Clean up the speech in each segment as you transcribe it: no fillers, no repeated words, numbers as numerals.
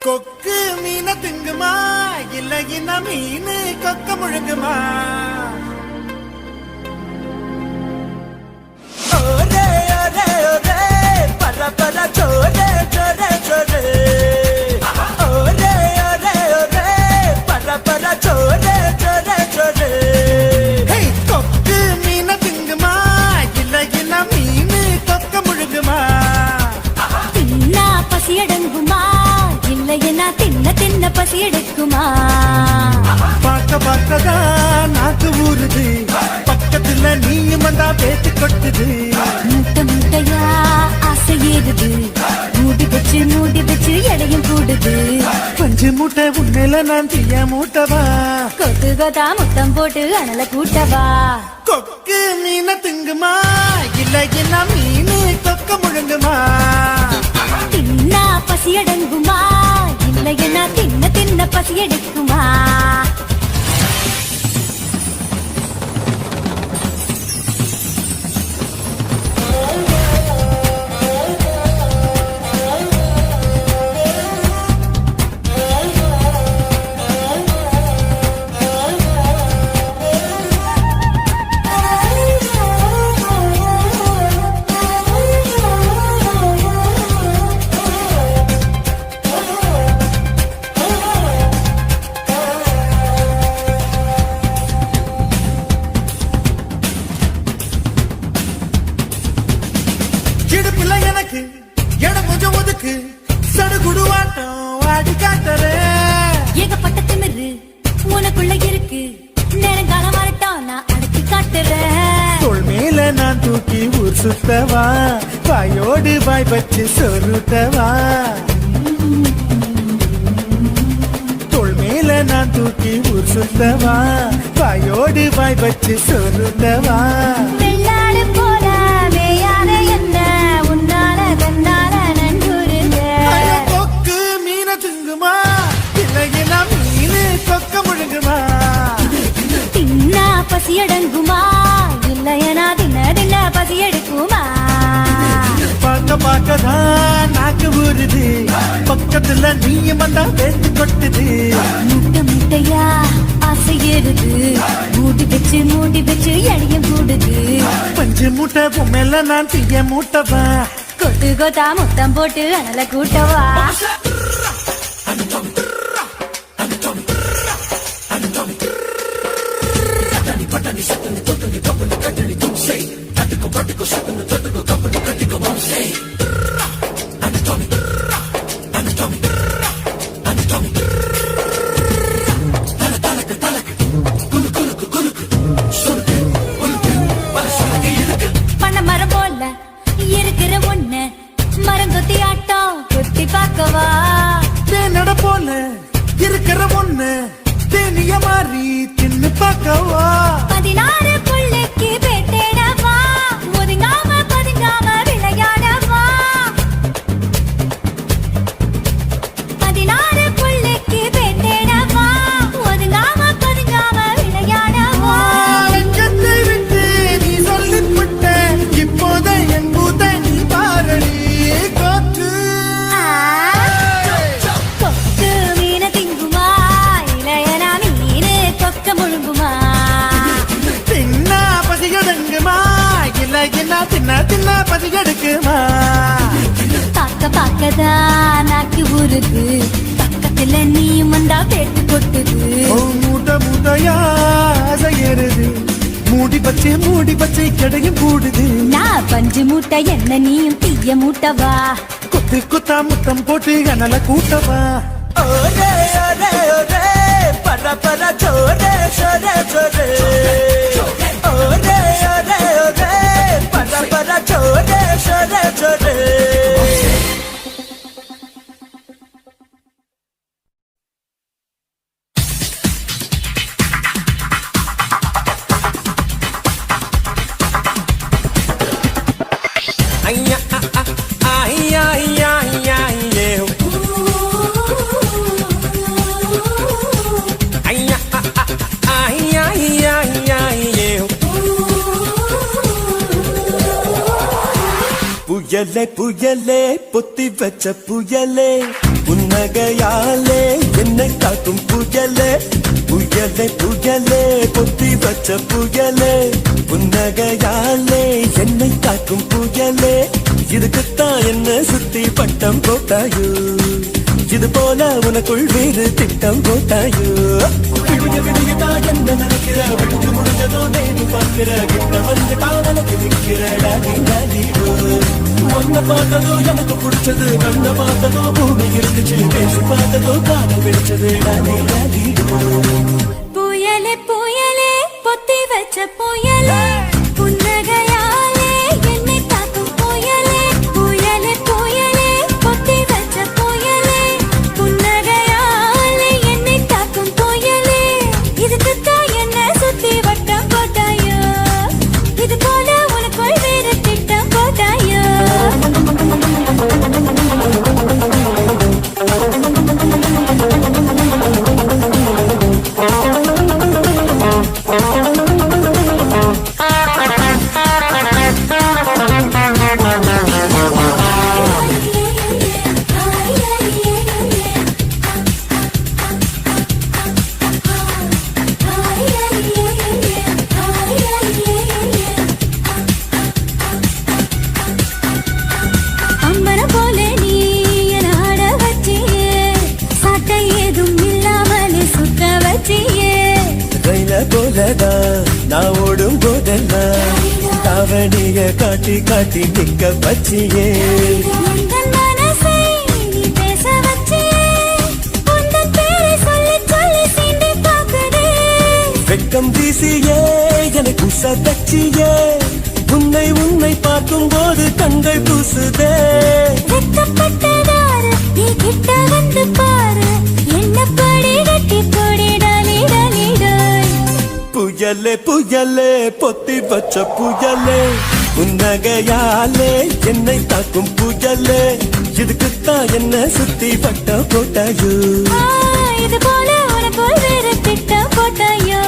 கொக்கு மீன திங்குமா இல்லைன்னா மீன் கொக்க முழுங்குமா? ஓரே ஓரே ஓரே பர பர சோரே சோரே சோரே. ஓரே ஓரே ஓரே பர பர சோரே சோரே சோரே. கொக்கு மீன திங்குமா இல்லைன்னா மீன் கொக்க முழுங்குமா? தின்னா பசி அடங்குமா இல்லைன்னா தின்ன தின்ன பசி எடுக்குமா? பார்க்க பார்க்கதான் நாக்கு ஊறுது, பக்கத்துல நீயும் வந்தா பேச்சு கொட்டுது. முட்டை முட்டையா ஆசை ஏறுது, மூடி வச்சு எடையும் கூடுது. பஞ்சு மூட்டை உண்மையில நான் தீய மூட்டவா? கொத்து கொத்தா முத்தம் போட்டு அனல கூட்டவா? கொக்கு மீன திங்குமா இல்லைன்னா மீன் கொக்க முழுங்குமா? தின்னா பசி அடங்குமா இல்லைன்னா தின்ன தின்ன பசி எடுக்குமா? இடுப்புல எனக்கு இடம் கொஞ்சம் ஒதுக்கு, சடுகுடுவாட்டம் வாடி காட்டுறேன். ஏகப்பட்ட திமிரு உனக்குள்ள இருக்கு, நேரங்காலம் வரட்டும் நான் அடக்கி காட்டுறேன். தோள் மேல நான் தூக்கி ஊர் சுத்தவா, வாயோடு வாய் வச்சு சொருத்தவா. தோள் மேல நான் தூக்கி ஊர் சுத்தவா, வாயோடு வாய் வச்சு சொருத்தவா. வெள்ளாடு போல மேயாத என்ன உன்னால தன்னால நன்றுருங்க. கொக்கு மீன திங்குமா இல்லைன்னா மீன் கொக்க முழுங்குமா? தின்னா பசி அடங்குமா இல்லையனா தின்ன தின்ன பசி எடுக்குமா? பார்க்க பார்க்கதான் நாக்கு ஊறுது, பக்கத்துல நீயும் வந்தா பேச்சு கொட்டுது. முட்டை முட்டையா ஆசை ஏறுது, மூடி வச்சு எடையும் கூடுது. பஞ்சு மூட்டை பொம்மையில நான் தீய மூட்டவா? கொத்து கொத்தா முத்தம் போட்டு அனல கூட்டவா? பண்ண மரம் போல இருக்கிற ஒண்ணு மரம் கொத்தி ஆட்டம் கொத்தி பார்க்கவா? தேனட போல இருக்கிற ஒண்ணு தேனிய மாறி தின்னு பார்க்கவா? 16 புள்ளைக்கு பேட்டேடவா, ஒதுங்காம பதுங்காம விளையாடவா? 16 புள்ளைக்கு பேட்டேடவா, ஒதுங்காம பதுங்காம விளையாடவா? லட்சத்தை விட்டு நீ சொல்லிவிட்ட, இப்போத என் பூத நீ பாரடி காற்று. கொக்கு மீன திங்குமா இளையனா மீனு கொக்க முழுங்குமா? தின்னா பசியடங்குமா இல்லைன்னா தின்ன தின்ன பசியெடுக்குமா? பார்க்க பார்க்கதான் நாக்கு ஊறுது, பக்கத்துல நீயும் வந்தா பேட்டு கொட்டுது. மூட்டை மூட்டையா செய்யறது, மூடி பச்சை கிடையும் கூடுது. நான் பஞ்சு மூட்டை என்ன நீயும் தீய மூட்டவா? குத்து குத்தா முத்தம் போட்டு அனல கூட்டவா? ஓரே ஓரே ஓரே பர பர சோரே சோரே சோரே. ஓரே ஓரே ஓரே பர பர சோரே சோரே சோரே. ஐயா ஐயா ஐயா ஐயா ஐயா ஐயா ஐயா ஐயா ஐயா ஐயா. புயலே புயலே பொத்தி வச்ச புயலே புன்னகையாலே என்னை காக்கும் புயலே புயலே புயலே பொத்தி வச்ச புயலே புன்னகையாலே என்னை காக்கும் புயலே இதுக்குத்தான் என்ன சுத்தி பட்டம் போட்டாயோ இது போல உனக்குள் வேறு திட்டம் போட்டாயோ விடிய விடியதான் என்ன நினைக்கிற விடுத்து முடிஞ்சதோ நேரு பார்க்கிற கிட்ட வந்து காதலுக்கு நிற்கிற டாடி டாடி ஒன்ன பார்த்ததோ எனக்கு பிடிச்சது கண்ண பார்த்ததோ பூமி இருந்துச்சு பேசி பார்த்ததோ காதல் பிடிச்சது டாடி டாடி புயலே புயலே பொத்தி வச்ச புயலே புன்னகையாலே என்னை தாக்கும் புயலே புயலே புயலே பொத்தி வச்ச புயலே புன்னகையாலே என்னை தாக்கும் புயலே இதுக்குத்தான் என்ன சுத்தி வட்டம் போட்டாயோ இது போல உனக்குள் வேறு திட்டம் போட்டாயோ அம்மரம் போல நீ என ஆட வச்சியே சாட்டை ஏதும் இல்லாமலே சுத்த வச்சியே ரயில போலதான் நான் ஓடும் போதெல்லாம் தாவணிய காட்டி காட்டி நிக்க வச்சியே உந்தன் மனசை நீ பேச வச்சியே உந்தன் பேரை சொல்லி சொல்லி சீண்டி பார்க்குதே வெட்கம் வீசியே எனக்கு உச தச்சியே உன்னை உன்னை பார்க்கும் போது கண்கள் பூசுதே வெட்கப்பட்டதாரு நீ கிட்ட வந்து பாரு என்ன படி கட்டி போடி டாலி டாலி டாய் புயலே புயலே பொத்தி வச்ச புயலே புன்னகையாலே என்னை தாக்கும் புயலே இதுக்குத்தான் என்ன சுத்தி பட்ட போட்டாயோ இது போல உனக்குள் வேறு திட்டம் போட்டாயோ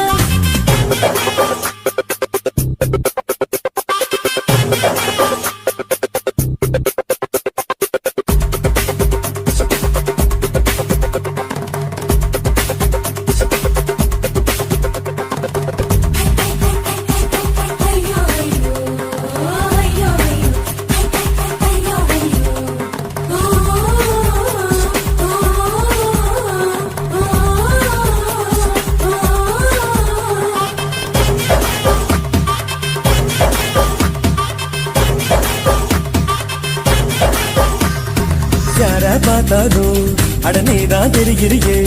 யார பார்த்தாலும் அடனேதான் தெரிகிறியே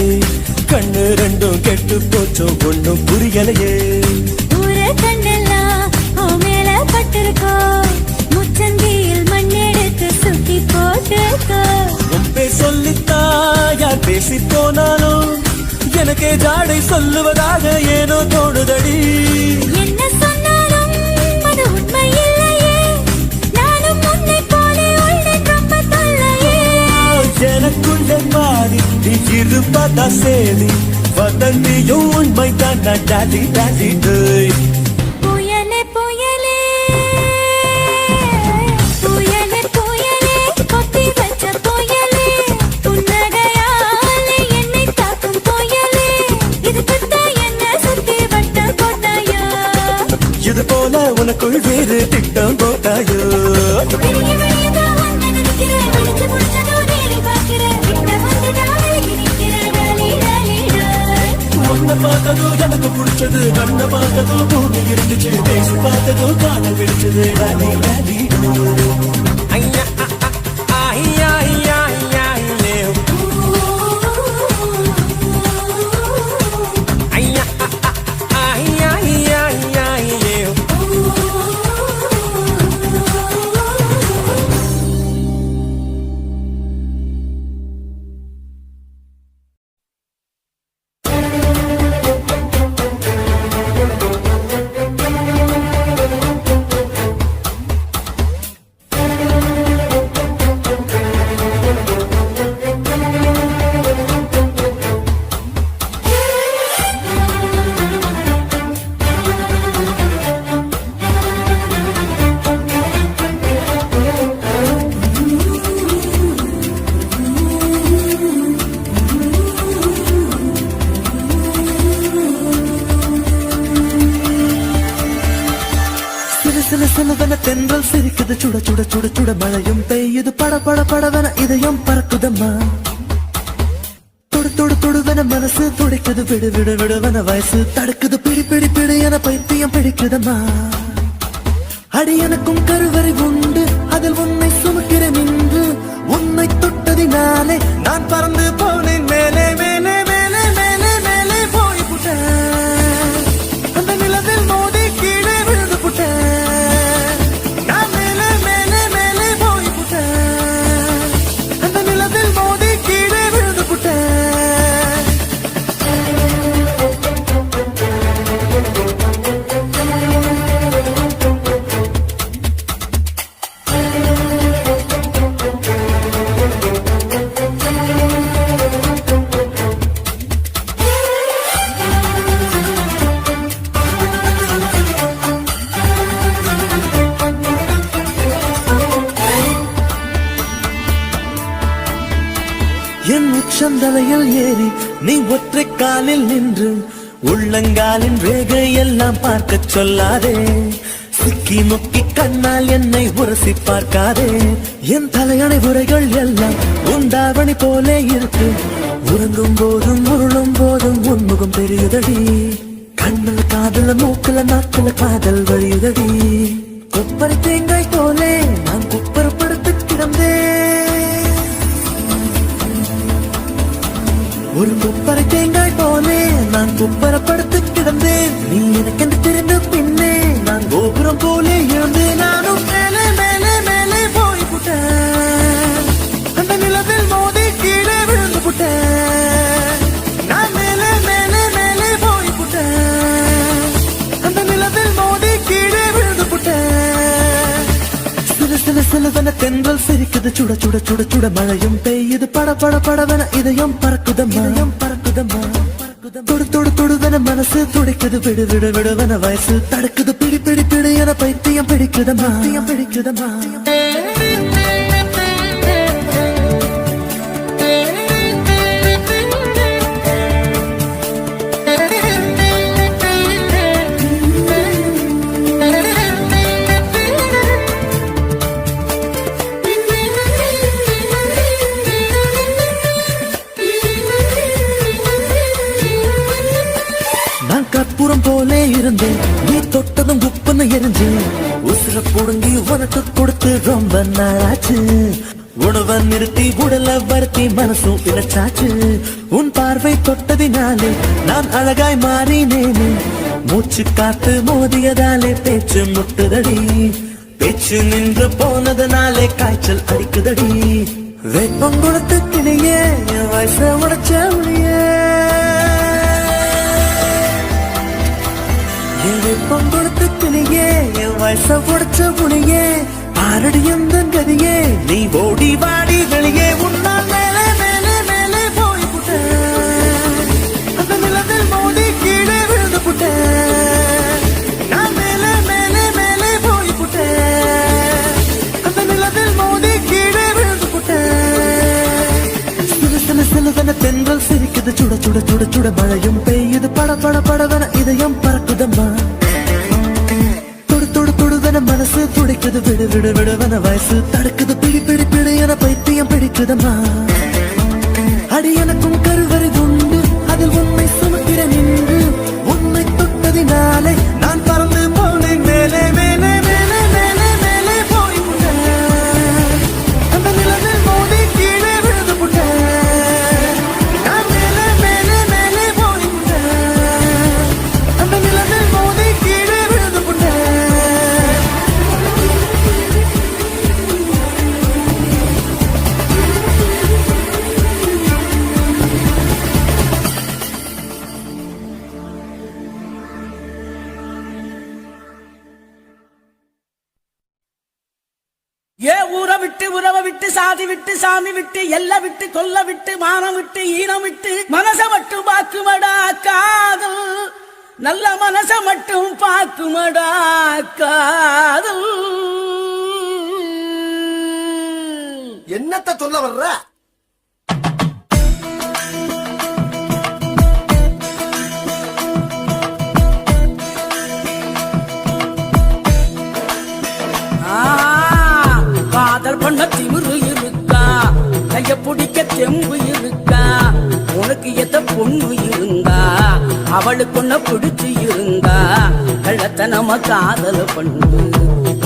கண்ணு ரெண்டும் கெட்டு போச்சோ ஒண்ணும் புரியலையே ஊர கண்ணெல்லாம் உன் மேல பட்டிருக்கோ முச்சந்தியில் மண்ணெடுத்து சுத்தி போட்டுக்கோ உன் பேர் சொல்லித்தான் யார் பேசி போனாலும் எனக்கே ஜாடை சொல்லுவதாக ஏனோ தோணுதடி என்ன சொன்னாலும் அது உண்மை இல்லையே நானும் உன்னை போலே உள்ளேன் ரொம்ப தொல்லையே எனக்குள்ள மாறி நீ இருப்பதா சேரி வதந்தியும் உண்மைதான் டாடி டாடி டேய் புயலே புயலே புயலே புயலே பொத்தி வச்ச புயலே புன்னகையாலே என்னை தாக்கும் புயலே இதுக்குத்தான் என்ன சுத்தி வட்டம் போட்டாயோ இது போல உனக்குள் வேறு திட்டம் போட்டாயோ வெளிய வெளியதான் வந்து நினைக்கிறேன் விழிச்சு முடிச்சதோ நேரி பார்க்கிறேன் கிட்ட வந்து டாலிக்கு நிற்கிறேன் டாலி டாலி டாய் உன்னை பார்த்ததோ எனக்கு பிடிச்சது கண்ணை பார்த்ததோ பூமி இருந்துச்சு பேசி பார்த்ததோ காதல் பிடிச்சது டாடி டாடி ஐயா ஐயா ஐயா ஐயா ஐயா ஐயா ஐயா ஐயா தென்றல் சிரிக்குது சுட சுட சுட சுட மழையும் பெய்யுது பட பட படவன இதயம் பறக்குதம்மா தொடு தொடு தொடுவன மனசு துடிக்குது விடு விடு விடுவன வயசு தடுக்குது பிடி பிடி பிடி என பைத்தியம் பிடிக்குதம்மா அடி எனக்கும் கருவறை உண்டு அதில் உன்னை சுமக்கிறேன் இன்று உன்னை தொட்டதினாலே நான் பறந்து போனேன் மேலே மேலே மேலே மேலே மேலே போய் புட்டேன் அந்த நிலவில் மோதி கீழே விழுந்து புட்டேன் நான் மேலே மேலே மேலே போய் புட்டேன் அந்த நிலவில் மோதி கீழே விழுந்து புட்டேன் என் உச்சந்தலையில் ஏறி நீ ஒற்றை காலில் நின்று உள்ளங்காலின் ரேகை எல்லாம் பார்க்க சொல்லாதே சிக்கி முக்கி கண்ணால் என்னை உரசி பார்க்காதே என் தலையணை உரைகள் எல்லாம் உண்டாவணி போலே இருக்கு உறங்கும் போதும் உருளும் போதும் உன்முகம் தெரியுதடி கண்ணில் காதல மூக்கல நாக்குல காதல் வழியுதடி கொப்பரை தேங்காய் போலே நான் குப்பரப்படுத்து கிடந்தேன் ஒரு குப்பரை தேங்காய் போலே நான் குப்பரப்படுத்து கிடந்தேன் நீ எனக்கென்று தெரிந்த பின்னே நான் கோபுரம் போலே இருந்தேன் நானும் மேலே மேலே மேலே போய் புட்டேன் அந்த நிலவில் மோதி கீழே விழுந்து புட்டேன் நான் மேலே மேலே மேலே போய் புட்டேன் அந்த நிலவில் மோதி கீழே விழுந்து புட்டேன் சில சில சிலவன தென்றல் சிரிக்குது சுட சுட சுட சுட மழையும் பெய்யுது பட பட படவன இதயம் பறக்குதம்மா பறக்குதம்மா தொடு தொடு தொடுவன மனசு துடிக்குது விடு விடு விடுவன வயசு தடுக்குது பிடி பிடி பிடி என பைத்தியம் பிடிக்குதம்மா பிடிக்குதம்மா கற்பூரம் போலே இருந்தேன் நீ தொட்டதும் குப்பன்னு எரிஞ்சு உசுர புடுங்கி உனக்கு கொடுத்து ரொம்ப நாளாச்சு உணவை நிறுத்தி உடல வருத்தி மனசும் இழைச்சாச்சு உன் பார்வை தொட்டதினாலே நான் அழகாய் மாறினேனே மூச்சு காத்து மோதியதாலே பேச்சு முட்டுதடி பேச்சு நின்று போனதுனாலே காய்ச்சல் அடிக்குதடி வெப்பம் கொடுத்து கிளியே என் வயச உடைச்ச ஒளியே வெப்பம் கொடுத்து கிளியே என் வயச உடைச்ச புளியே ஆரடி எந்த கதியே நீ ஓடி வாடி வெளியே உன்னால் மேலே மேலே மேலே போய் புட்டேன் அந்த நிலத்தில் மோதி கீழே விழுந்து புட்டேன் நான் மேலே மேலே மேலே போய் புட்டேன் அந்த நிலத்தில் மோதி கீழே விழுந்து புட்டேன் சில சில சிலவன தென்றல் சிரிக்குது சுட சுட சுட சுட மழையும் பெய்யுது பட பட படவன இதயம் பறக்குதம்மா தொடு தொடு தொடுவன மனசு துடிக்குது விடு விடு விடுவன வயசு தடுக்குது பிடி பிடி பிடி என பைத்தியம் பிடிக்குதம்மா அடி எனக்கும் கருவறை உண்டு அதில் உன்னை சுமக்கிறேன் இன்று உன்னை தொட்டதினாலே நான் பறந்து போனேன் மேலே மேலே மேலே மேலே மேலே போய் புட்டேன் அந்த நிலவில் மோதி கீழே விழுந்து புட்டேன் நான் மேலே மேலே மேலே போய் புட்டேன் அந்த நிலவில் மோதி கீழே விழுந்து புட்டேன் ஏ ஊரை விட்டு உறவை விட்டு சாதி விட்டு சாமி விட்டு எல்லை விட்டு கொல்ல விட்டு மானம் விட்டு ஈனம் விட்டு மனச மட்டும் பாக்குமடா காதல் நல்ல மனச மட்டும் பாக்குமடா காதல். என்னத்த சொல்ல வர்ற? ஆ அவளுக்கு ஒன்ன பிடிச்சு இருந்தா கள்ளத்தனம காதல பண்ணு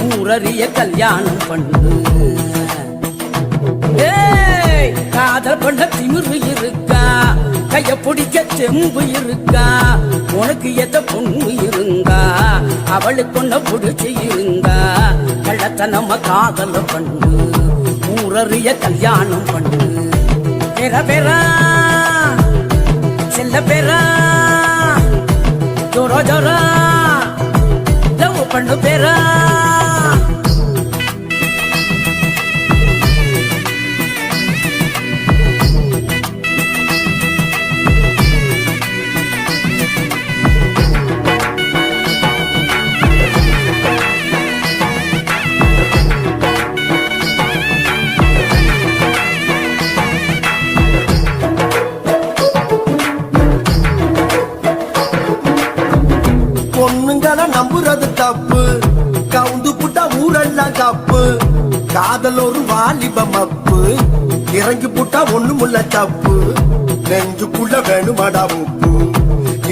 ஊரறிய கல்யாணம் பண்ணு ஏய், காதல் பண்ண திமிரு இருக்கா கைய பிடிக்க செம்பு இருக்கா உனக்கு எத்த பொண்ணு இருந்தா அவளுக்கு ஒன்ன பிடிச்சு இருந்தா கள்ளத்தனம காதல பண்ணு ஊரறிய கல்யாணம் பண்ணு பெற பெறா செல்ல பெறா ஜோரோ ஜோரா லவ் பண்ணு பெறா பொண்ணுங்களை நம்புறது தப்பு கவுந்து புட்டா ஊரெல்லாம் தப்பு காதல் ஒரு வாலிப மப்பு இறங்கி புட்டா ஒண்ணுமுள்ள தப்பு நெஞ்சுக்குள்ள வேணுமாடா உப்பு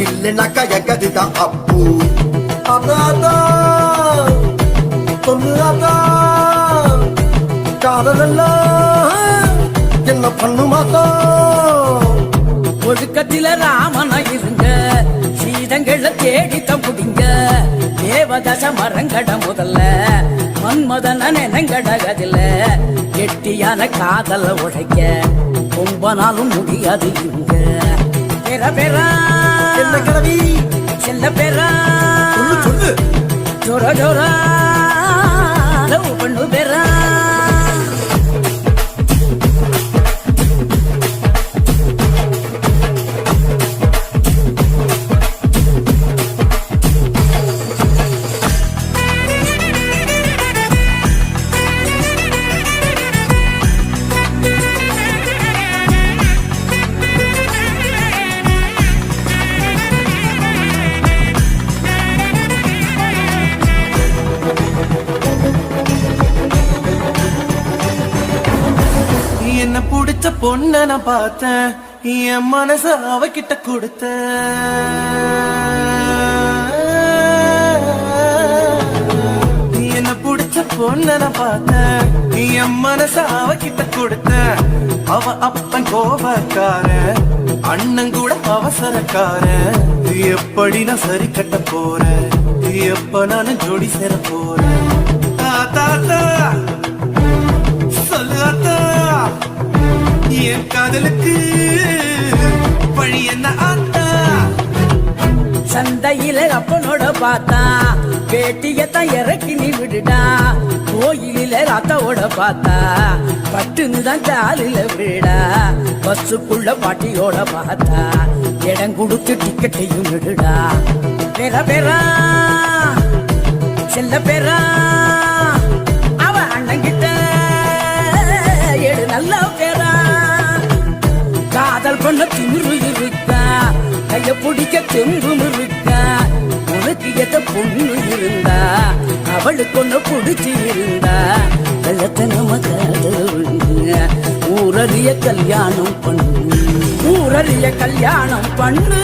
இல்லைனாக்கா எங்கதுதான் அப்பு அதான் சொல்லு அதான் காதலெல்லாம் என்ன பண்ணுமாதான் ஒழுக்கத்தில ராமனா இருங்க சீதங்கள தேடித்த முடிங்க தேவதச மரங்கட முதல்ல மன்மதன நினைங்கடகதில கெட்டியான காதல உடைக்க ரொம்ப நாளும் முடியாது இங்க பெற பெறா என்ன கிழவி செல்ல பெறா சொல்லு சொல்லு ஜோரா ஜோரா லவ் பண்ணு பெறா என்ன பிடிச்ச பொண்ண நான் பார்த்தேன் என் மனச அவகிட்ட கொடுத்த என்ன பிடிச்ச பொண்ண நான் பார்த்தேன் என் மனச அவகிட்ட கொடுத்த அவ அப்பன் கோபக்கார அண்ணன் கூட அவசரக்கார எப்படி நான் சரி கட்ட போறேன் எப்ப நானும் ஜோடி சேர போறேன் தாத்தா சொல்லு அத்தா என் காதலுக்கு வழி என்ன ஆத்தா சந்தையில அப்பனோட பார்த்தா பேட்டியத்தான் இறக்கி நீ விடுடா கோயிலில ரத்தோட பார்த்தா பட்டுன்னு தான் காலில விடா பஸ்ஸுக்குள்ள பாட்டியோட பார்த்தா இடம் கொடுத்து டிக்கெட்டையும் விடுடா பெற பெறா செல்ல பெறா அவ அண்ணங்கிட்ட எடு நல்ல பெறா காதல் பண்ண திமிரு இருக்கா கைய பிடிக்க தெம்பும் இருக்கா உனக்கு எத்த பொண்ணு இருந்தா அவளுக்கு ஒண்ணு பிடிச்சி இருந்தா வெள்ளத்தனம காதல் ஊரறிய கல்யாணம் பண்ணு ஊரறிய கல்யாணம் பண்ணு